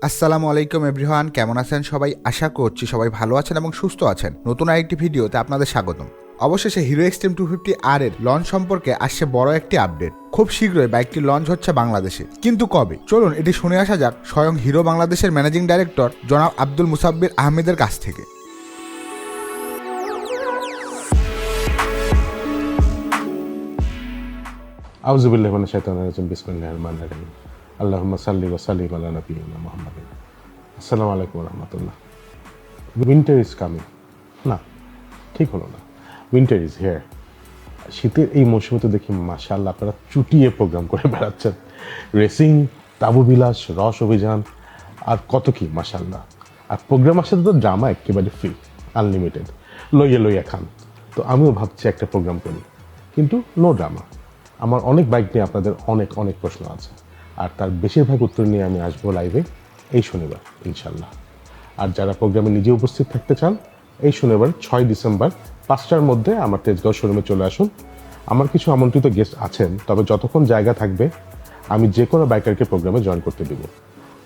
আসসালামু আলাইকুম এভরিওয়ান, কেমন আছেন সবাই? আশা করছি সবাই ভালো আছেন এবং সুস্থ আছেন। নতুন আরেকটি ভিডিওতে আপনাদের স্বাগতম। অবশেষে হিরো এক্সট্রিম 250R এর লঞ্চ সম্পর্কে আসছে বড় একটি আপডেট। খুব শীঘ্রই বাইকটি লঞ্চ হচ্ছে বাংলাদেশে, কিন্তু কবে? চলুন এটি শুনে আসা যাক স্বয়ং হিরো বাংলাদেশের ম্যানেজিং ডাইরেক্টর জনাব আব্দুল মুসাব্বির আহমেদের কাছ থেকে। আউযু বিল্লাহি মিনাশ শাইতানির রাজিম বিসমিল্লাহির রহমানির রহিম আল্লাহুম্মা সাল্লি ওয়া সাল্লিম আলা নাবিয়িনা মুহাম্মাদিন। আসসালামু আলাইকুম ওয়া রাহমাতুল্লাহ। Winter is coming. না, ঠিক হলো না, উইন্টার ইজ হিয়ার। শীতের এই মৌসুমে তো দেখি মাশাআল্লাহ আপনারা চুটিয়ে প্রোগ্রাম করে বেড়াচ্ছেন। রেসিং, তাবু বিলাস, রস অভিযান আর কত কি মাশাআল্লাহ। আর প্রোগ্রামের সাথে তো ড্রামা একেবারে ফ্রি, আনলিমিটেড, লইয়া খান। তো আমিও ভাবছি একটা প্রোগ্রাম করি, কিন্তু নো ড্রামা। আমার অনেক বাইক নিয়ে আপনাদের অনেক অনেক প্রশ্ন আছে, আর তার বেশিরভাগ উত্তর নিয়ে আমি আসবো লাইভে এই শনিবার ইনশাল্লাহ। আর যারা প্রোগ্রামে নিজে উপস্থিত থাকতে চান, এই শনিবার 6 ডিসেম্বর 5টার মধ্যে আমার তেজগাঁও শোরুমে চলে আসুন। আমার কিছু আমন্ত্রিত গেস্ট আছেন, তবে যতক্ষণ জায়গা থাকবে আমি যে কোনো বাইকারকে প্রোগ্রামে জয়েন করতে দিব।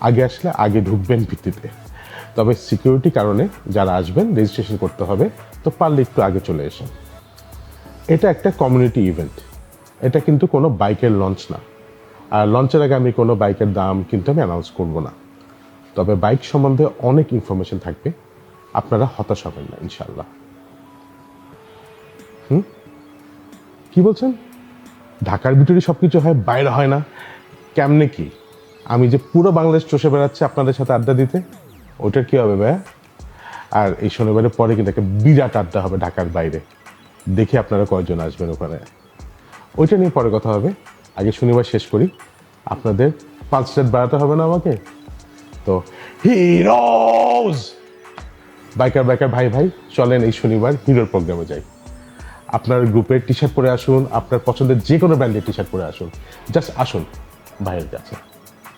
আগে আসলে আগে ঢুকবেন ভিত্তিতে, তবে সিকিউরিটি কারণে যারা আসবেন রেজিস্ট্রেশন করতে হবে, তো পারলে একটু আগে চলে এসেন। এটা একটা কমিউনিটি ইভেন্ট, এটা কিন্তু কোনো বাইকের লঞ্চ না। আর লঞ্চের আগে আমি কোনো বাইকের দাম কিন্তু আমি অ্যানাউন্স করবো না, তবে বাইক সম্বন্ধে অনেক ইনফরমেশন থাকবে, আপনারা হতাশ হবেন না ইনশাল্লাহ। কি বলছেন? ঢাকার ভিতরে সব কিছু হয়, বাইরে হয় না? কেমনে কি? আমি যে পুরো বাংলাদেশ চষে বেড়াচ্ছি আপনাদের সাথে আড্ডা দিতে, ওটার কি হবে ভাইয়া? আর এই শনিবারের পরে কিন্তু একটা বিরাট আড্ডা হবে ঢাকার বাইরে, দেখি আপনারা কয়জন আসবেন ওখানে। ওইটা নিয়ে পরে কথা হবে, আগে শনিবার শেষ করি। আপনাদের 5 রেট বাড়াতে হবে না আমাকে? তো হিরোজ বাইকার ভাই ভাই চলেন এই শনিবার হিরোর প্রোগ্রামে যাই। আপনার গ্রুপের টি শার্ট পরে আসুন, আপনার পছন্দের যে কোনো ব্র্যান্ডের টি শার্ট পরে আসুন, জাস্ট আসুন ভাইয়ের কাছে,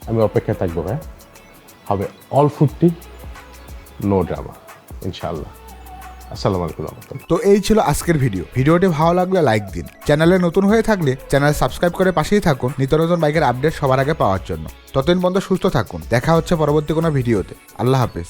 আমি অপেক্ষায় থাকবো। ভাই হবে অল ফুর্তি, নো ড্রামা ইনশাআল্লাহ। আসসালামু আলাইকুম। তো এই ছিল আজকের ভিডিওটি ভালো লাগলে লাইক দিন। চ্যানেলে নতুন হয়ে থাকলে চ্যানেল সাবস্ক্রাইব করে পাশেই থাকুন নিত্য নতুন বাইকের আপডেট সবার আগে পাওয়ার জন্য। ততদিন পর্যন্ত সুস্থ থাকুন, দেখা হচ্ছে পরবর্তী কোনো ভিডিওতে। আল্লাহ হাফেজ।